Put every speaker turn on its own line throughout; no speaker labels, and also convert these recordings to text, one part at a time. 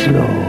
slow.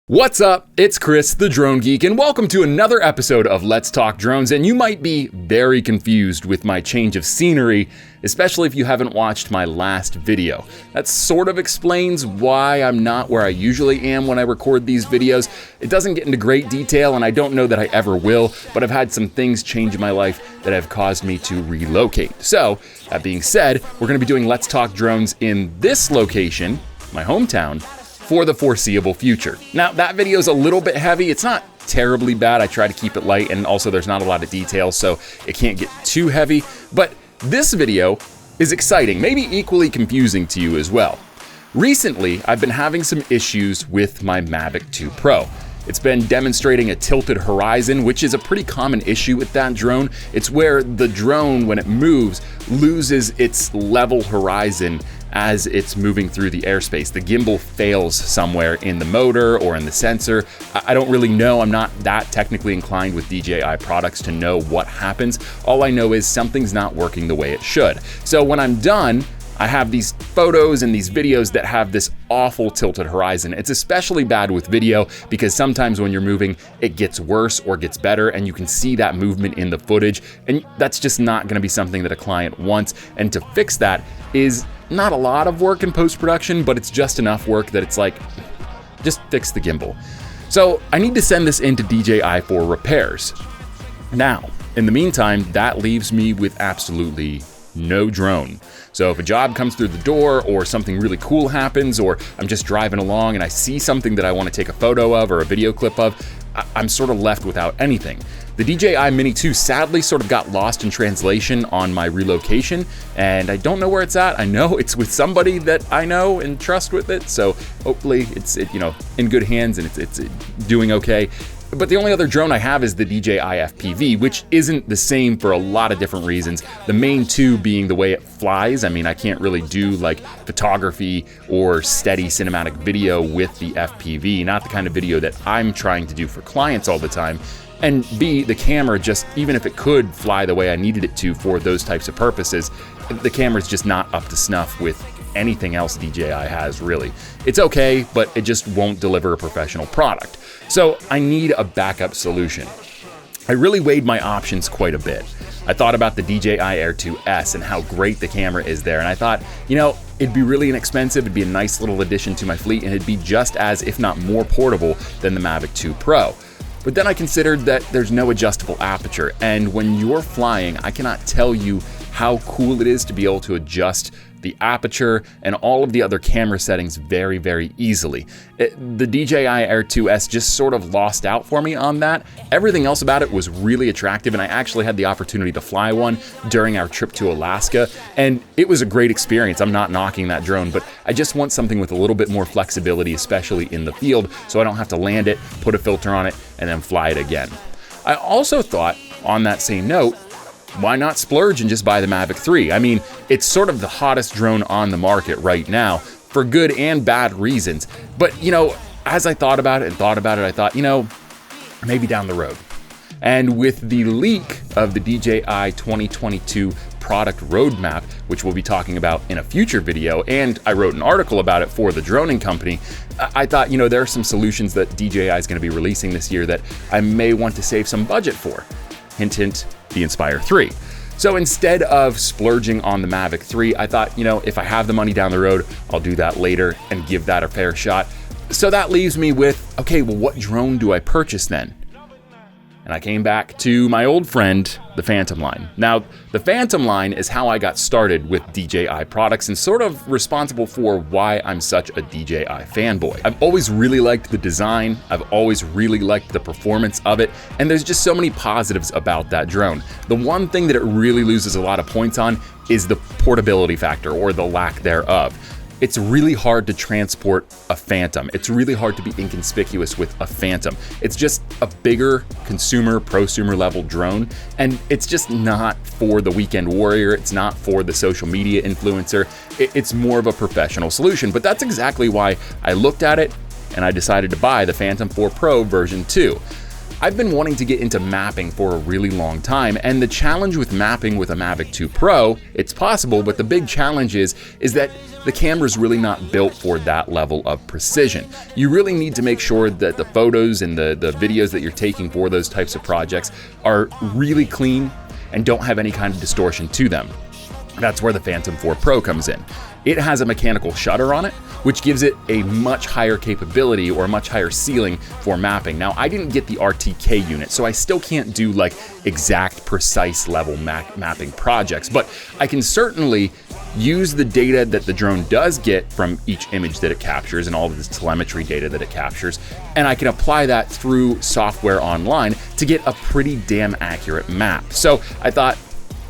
What's up? It's Chris, the Drone Geek, and welcome to another episode of Let's Talk Drones. And you might be very confused with my change of scenery, especially if you haven't watched my last video. That sort of explains why I'm not where I usually am when I record these videos. It doesn't get into great detail, and I don't know that I ever will, but I've had some things change in my life that have caused me to relocate. So, that being said, we're going to be doing Let's Talk Drones in this location, my hometown, for the foreseeable future. Now, that video is a little bit heavy. It's not terribly bad. I try to keep it light, and also there's not a lot of detail, so it can't get too heavy. But this video is exciting, maybe equally confusing to you as well. Recently, I've been having some issues with my Mavic 2 Pro. It's been demonstrating a tilted horizon, which is a pretty common issue with that drone. It's where the drone, when it moves, loses its level horizon as it's moving through the airspace. The gimbal fails somewhere in the motor or in the sensor. I don't really know. I'm not that technically inclined with DJI products to know what happens. All I know is something's not working the way it should. So when I'm done, I have these photos and these videos that have this awful tilted horizon. It's especially bad with video because sometimes when you're moving, it gets worse or gets better, and you can see that movement in the footage, and that's just not gonna be something that a client wants. And to fix that is not a lot of work in post-production, but it's just enough work that it's like, just fix the gimbal. So I need to send this into DJI for repairs. Now, in the meantime, that leaves me with absolutely no drone. So if a job comes through the door, or something really cool happens, or I'm just driving along and I see something that I want to take a photo of or a video clip of, I'm sort of left without anything. The DJI Mini 2 sadly sort of got lost in translation on my relocation, and I don't know where it's at. I know it's with somebody that I know and trust with it, so hopefully it's in good hands and it's doing okay. But the only other drone I have is the DJI FPV, which isn't the same for a lot of different reasons. The main two being the way it flies. I mean, I can't really do like photography or steady cinematic video with the FPV, not the kind of video that I'm trying to do for clients all the time. And B, the camera just, even if it could fly the way I needed it to for those types of purposes, the camera's just not up to snuff with anything else DJI has, really. It's okay, but it just won't deliver a professional product. So I need a backup solution. I really weighed my options quite a bit. I thought about the DJI Air 2S and how great the camera is there, and I thought, it'd be really inexpensive, it'd be a nice little addition to my fleet, and it'd be just as, if not more portable than the Mavic 2 Pro. But then I considered that there's no adjustable aperture, and when you're flying, I cannot tell you how cool it is to be able to adjust the aperture and all of the other camera settings very, very easily. The DJI Air 2S just sort of lost out for me on that. Everything else about it was really attractive, and I actually had the opportunity to fly one during our trip to Alaska, and it was a great experience. I'm not knocking that drone, but I just want something with a little bit more flexibility, especially in the field, so I don't have to land it, put a filter on it, and then fly it again. I also thought, on that same note, why not splurge and just buy the Mavic 3? I mean, it's sort of the hottest drone on the market right now for good and bad reasons. But, as I thought about it, I thought, maybe down the road. And with the leak of the DJI 2022 product roadmap, which we'll be talking about in a future video, and I wrote an article about it for the droning company, I thought, there are some solutions that DJI is going to be releasing this year that I may want to save some budget for. Hint, hint, the Inspire 3. So instead of splurging on the Mavic 3, I thought, if I have the money down the road, I'll do that later and give that a fair shot. So that leaves me with, okay, well, what drone do I purchase then? And I came back to my old friend, the Phantom line. Now, the Phantom line is how I got started with DJI products and sort of responsible for why I'm such a DJI fanboy. I've always really liked the design, I've always really liked the performance of it, and there's just so many positives about that drone. The one thing that it really loses a lot of points on is the portability factor, or the lack thereof. it's really hard to transport a Phantom. It's really hard to be inconspicuous with a Phantom. It's just a bigger consumer, prosumer level drone, and it's just not for the weekend warrior. It's not for the social media influencer. It's more of a professional solution, but that's exactly why I looked at it and I decided to buy the Phantom 4 Pro version 2. I've been wanting to get into mapping for a really long time, and the challenge with mapping with a Mavic 2 Pro, it's possible, but the big challenge is that the camera's really not built for that level of precision. You really need to make sure that the photos and the videos that you're taking for those types of projects are really clean and don't have any kind of distortion to them. That's where the Phantom 4 Pro comes in. It has a mechanical shutter on it, which gives it a much higher capability or a much higher ceiling for mapping. Now, I didn't get the RTK unit, so I still can't do like exact precise level mapping projects, but I can certainly use the data that the drone does get from each image that it captures and all of this telemetry data that it captures, and I can apply that through software online to get a pretty damn accurate map. So I thought,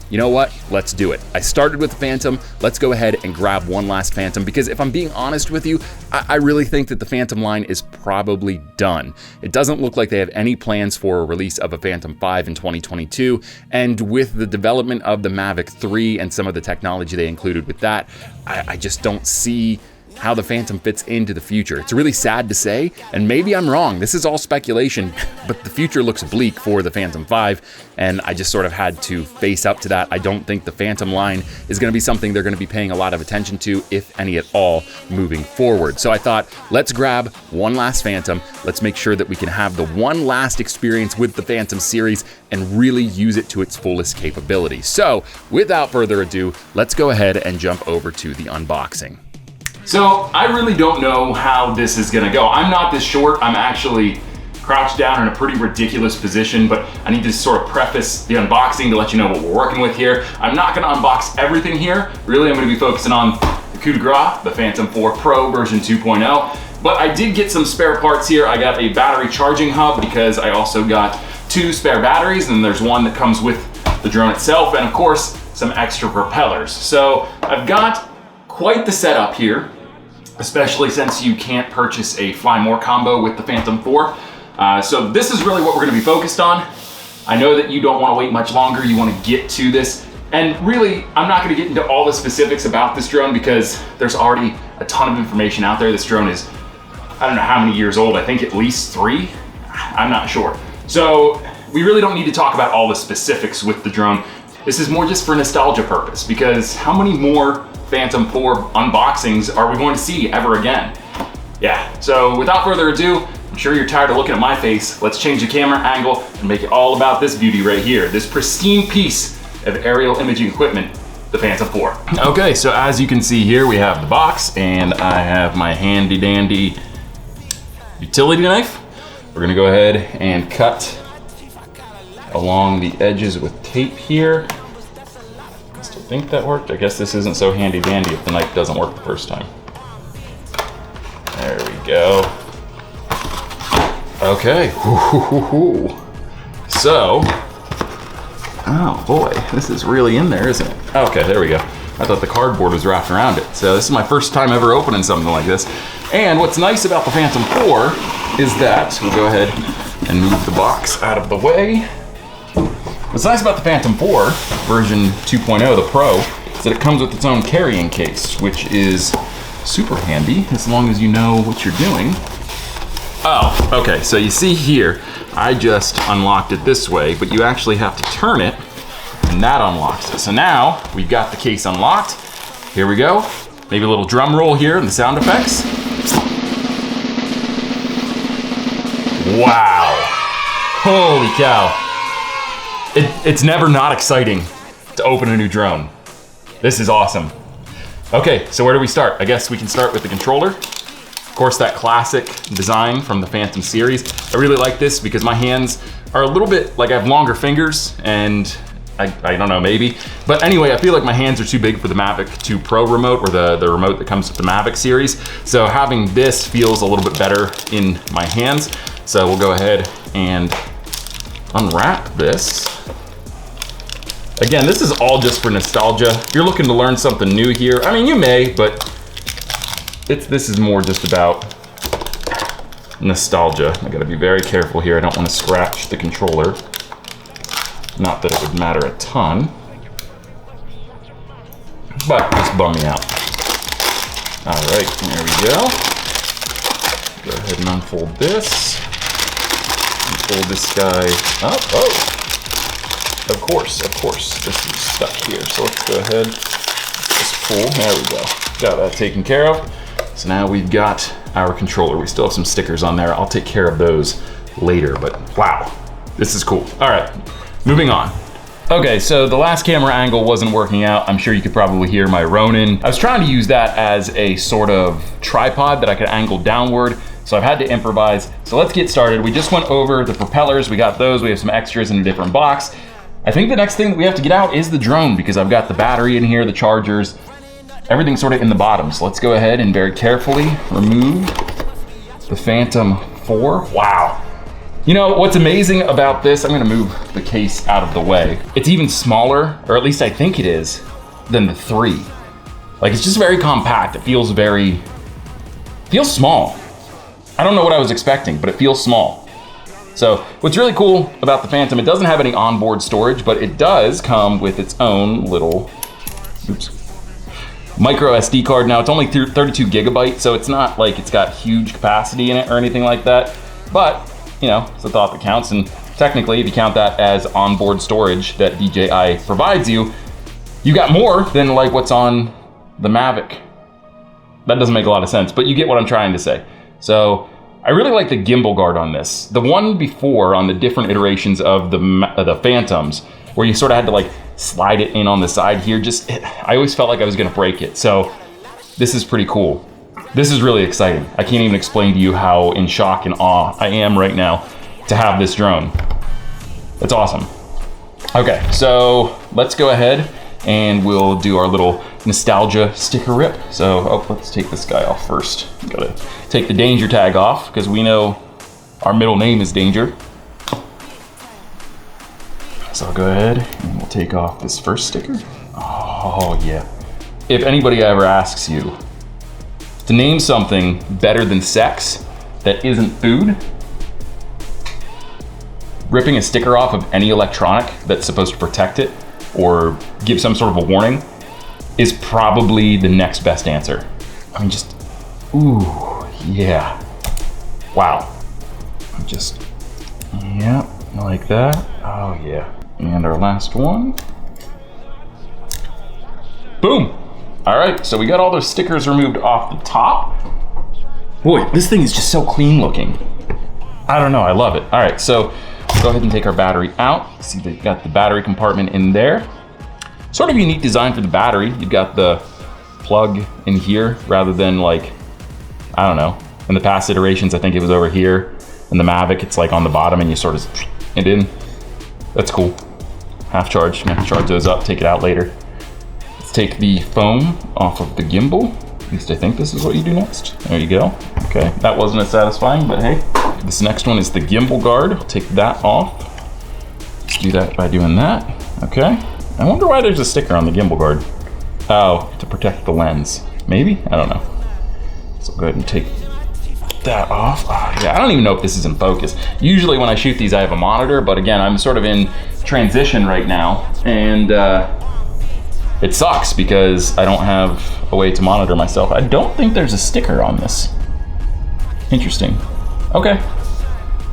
you know what? Let's do it. I started with the Phantom. Let's go ahead and grab one last Phantom, because if I'm being honest with you, I really think that the Phantom line is probably done. It doesn't look like they have any plans for a release of a Phantom 5 in 2022, and with the development of the Mavic 3 and some of the technology they included with that, I just don't see how the Phantom fits into the future. It's really sad to say, and maybe I'm wrong. This is all speculation, but the future looks bleak for the Phantom 5, and I just sort of had to face up to that. I don't think the Phantom line is going to be something they're going to be paying a lot of attention to, if any at all, moving forward. So I thought, let's grab one last Phantom. Let's make sure that we can have the one last experience with the Phantom series and really use it to its fullest capability. So without further ado, let's go ahead and jump over to the unboxing. So I really don't know how this is gonna go. I'm not this short. I'm actually crouched down in a pretty ridiculous position, but I need to sort of preface the unboxing to let you know what we're working with here. I'm not gonna unbox everything here. Really, I'm gonna be focusing on the coup de grace, the Phantom 4 Pro version 2.0. But I did get some spare parts here. I got a battery charging hub because I also got 2 spare batteries, and there's one that comes with the drone itself, and of course, some extra propellers. So I've got quite the setup here, especially since you can't purchase a Fly More combo with the Phantom 4. So this is really what we're gonna be focused on. I know that you don't wanna wait much longer, you wanna get to this. And really, I'm not gonna get into all the specifics about this drone because there's already a ton of information out there. This drone is, I don't know how many years old, I think at least 3, I'm not sure. So we really don't need to talk about all the specifics with the drone. This is more just for nostalgia purpose, because how many more Phantom 4 unboxings are we going to see ever again? Yeah, so without further ado, I'm sure you're tired of looking at my face. Let's change the camera angle and make it all about this beauty right here, this pristine piece of aerial imaging equipment, the Phantom 4. Okay, so as you can see here, we have the box, and I have my handy dandy utility knife. We're gonna go ahead and cut along the edges with tape here. I still think that worked. I guess this isn't so handy dandy if the knife doesn't work the first time. There we go. Okay. So, oh boy, this is really in there, isn't it? Okay, there we go. I thought the cardboard was wrapped around it. So this is my first time ever opening something like this. And what's nice about the Phantom 4 is that, we'll go ahead and move the box out of the way. What's nice about the Phantom 4 version 2.0, the Pro, is that it comes with its own carrying case, which is super handy as long as you know what you're doing. Oh, okay, so you see here, I just unlocked it this way, but you actually have to turn it, and that unlocks it. So now we've got the case unlocked. Here we go. Maybe a little drum roll here and the sound effects. Wow. Holy cow. It's never not exciting to open a new drone. This is awesome. Okay, so where do we start? I guess we can start with the controller. Of course, that classic design from the Phantom series. I really like this because my hands are a little bit, like I have longer fingers, and I don't know, maybe. But anyway, I feel like my hands are too big for the Mavic 2 Pro remote, or the remote that comes with the Mavic series. So having this feels a little bit better in my hands. So we'll go ahead and unwrap this. Again, this is all just for nostalgia. If you're looking to learn something new here, I mean, you may, but This is more just about nostalgia. I gotta be very careful here. I don't want to scratch the controller. Not that it would matter a ton, but just bum me out. All right, there we go. Go ahead and unfold this. Unfold this guy up. Oh, of course, this is stuck here. So let's go ahead, just pull. There we go. Got that taken care of. So now we've got our controller. We still have some stickers on there. I'll take care of those later, but wow, this is cool. All right, moving on. Okay, so the last camera angle wasn't working out. I'm sure you could probably hear my Ronin. I was trying to use that as a sort of tripod that I could angle downward, so I've had to improvise. So let's get started. We just went over the propellers. We got those. We have some extras in a different box. I think the next thing that we have to get out is the drone, because I've got the battery in here, the chargers, everything's sort of in the bottom. So let's go ahead and very carefully remove the Phantom 4. Wow. You know, what's amazing about this, I'm gonna move the case out of the way. It's even smaller, or at least I think it is, than the 3. Like, it's just very compact. It feels small. I don't know what I was expecting, but it feels small. So what's really cool about the Phantom, it doesn't have any onboard storage, but it does come with its own little, micro SD card. Now it's only 32 gigabytes, so it's not like it's got huge capacity in it or anything like that, but you know, it's a thought that counts. And technically, if you count that as onboard storage that DJI provides you, you got more than like what's on the Mavic. That doesn't make a lot of sense, but you get what I'm trying to say. So I really like the gimbal guard on this. The one before, on the different iterations of the Phantoms, where you sort of had to like slide it in on the side here, I always felt like I was gonna break it. So this is pretty cool. This is really exciting. I can't even explain to you how in shock and awe I am right now to have this drone. It's awesome. Okay, so let's go ahead and we'll do our little nostalgia sticker rip. So, let's take this guy off first. Gotta take the danger tag off, because we know our middle name is Danger. So I'll go ahead and we'll take off this first sticker. Oh yeah. If anybody ever asks you to name something better than sex that isn't food, ripping a sticker off of any electronic that's supposed to protect it or give some sort of a warning is probably the next best answer. I mean, just, ooh, yeah. Wow. Yeah, like that. Oh yeah. And our last one. Boom. All right, so we got all those stickers removed off the top. Boy, this thing is just so clean looking. I don't know, I love it. All right, so we'll go ahead and take our battery out. See, they've got the battery compartment in there. Sort of unique design for the battery. You've got the plug in here rather than like, I don't know. In the past iterations, I think it was over here. In the Mavic, it's like on the bottom and you sort of it in. That's cool. Half charge, I'm gonna charge those up, take it out later. Take the foam off of the gimbal. At least I think this is what you do next. There you go. Okay, that wasn't as satisfying, but hey. This next one is the gimbal guard. I'll take that off. Let's do that by doing that. Okay. I wonder why there's a sticker on the gimbal guard. Oh, to protect the lens. Maybe? I don't know. So go ahead and take that off. Oh, yeah, I don't even know if this is in focus. Usually when I shoot these, I have a monitor, but again, I'm sort of in transition right now, and it sucks because I don't have a way to monitor myself. I don't think there's a sticker on this. Interesting. Okay.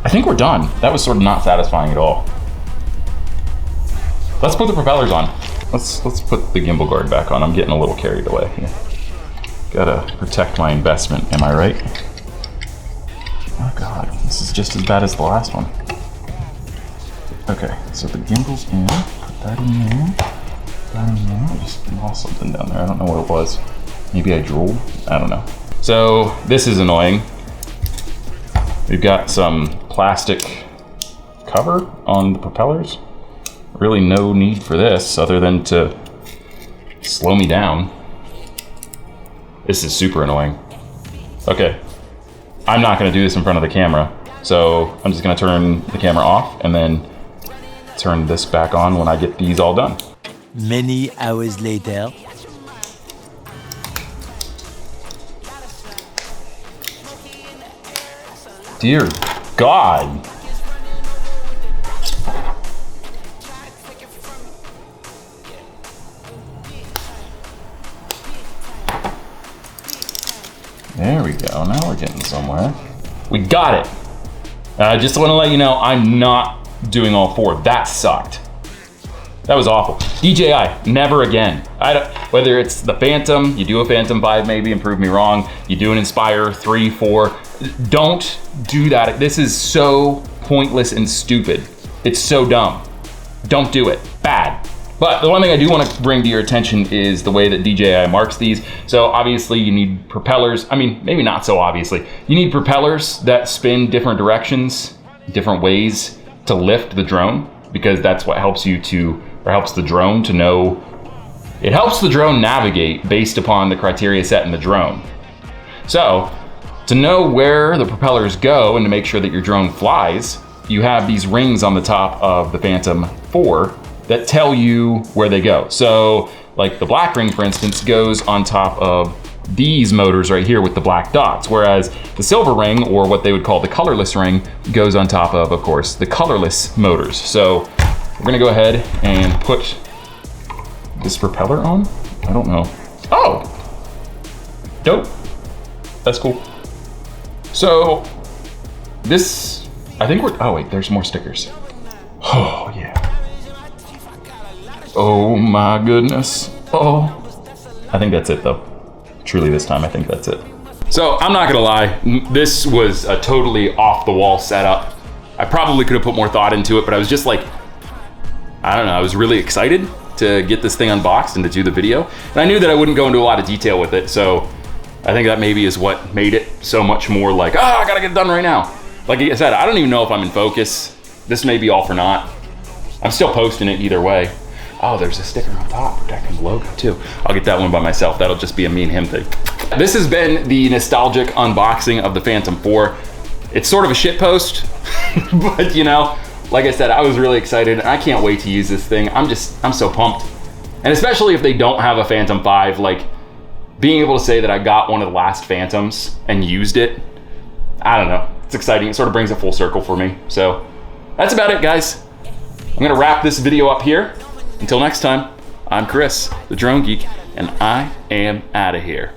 I think we're done. That was sort of not satisfying at all. Let's put the propellers on. Let's put the gimbal guard back on. I'm getting a little carried away here. Gotta protect my investment, am I right? Oh God, this is just as bad as the last one. Okay, so the gimbal's in. Put that in there. I just lost something down there. I don't know what it was. Maybe I drooled? I don't know. So this is annoying. We've got some plastic cover on the propellers. Really no need for this other than to slow me down. This is super annoying. Okay, I'm not gonna do this in front of the camera. So I'm just gonna turn the camera off and then turn this back on when I get these all done.
Many hours later.
Dear God. There we go, now we're getting somewhere. We got it. Just want to let you know, I'm not doing all four. That sucked. That was awful. DJI, never again. Whether it's the Phantom, you do a Phantom 5 maybe, and prove me wrong. You do an Inspire 3, 4. Don't do that. This is so pointless and stupid. It's so dumb. Don't do it. Bad. But the one thing I do want to bring to your attention is the way that DJI marks these. So obviously you need propellers. I mean, maybe not so obviously. You need propellers that spin different directions, different ways to lift the drone, because that's what helps you to, or helps the drone to know, it helps the drone navigate based upon the criteria set in the drone. So to know where the propellers go and to make sure that your drone flies, you have these rings on the top of the Phantom 4 that tell you where they go. So like the black ring, for instance, goes on top of these motors right here with the black dots, whereas the silver ring, or what they would call the colorless ring, goes on top of course, the colorless motors. So we're gonna go ahead and put this propeller on. I don't know. Oh, dope. That's cool. So this, I think we're, oh wait, there's more stickers. Oh yeah. Oh my goodness. Oh, I think that's it though. Truly this time, I think that's it. So I'm not gonna lie, this was a totally off the wall setup. I probably could have put more thought into it, but I was just like, I don't know, I was really excited to get this thing unboxed and to do the video. And I knew that I wouldn't go into a lot of detail with it, so I think that maybe is what made it so much more like, I gotta get it done right now. Like I said, I don't even know if I'm in focus. This may be all for naught. I'm still posting it either way. Oh, there's a sticker on top protecting the logo too. I'll get that one by myself. That'll just be a me and him thing. This has been the nostalgic unboxing of the Phantom 4. It's sort of a shit post, but you know, like I said, I was really excited and I can't wait to use this thing. I'm so pumped. And especially if they don't have a Phantom 5, like being able to say that I got one of the last Phantoms and used it, I don't know, it's exciting. It sort of brings it full circle for me. So that's about it, guys. I'm gonna wrap this video up here. Until next time, I'm Chris, the Drone Geek, and I am out of here.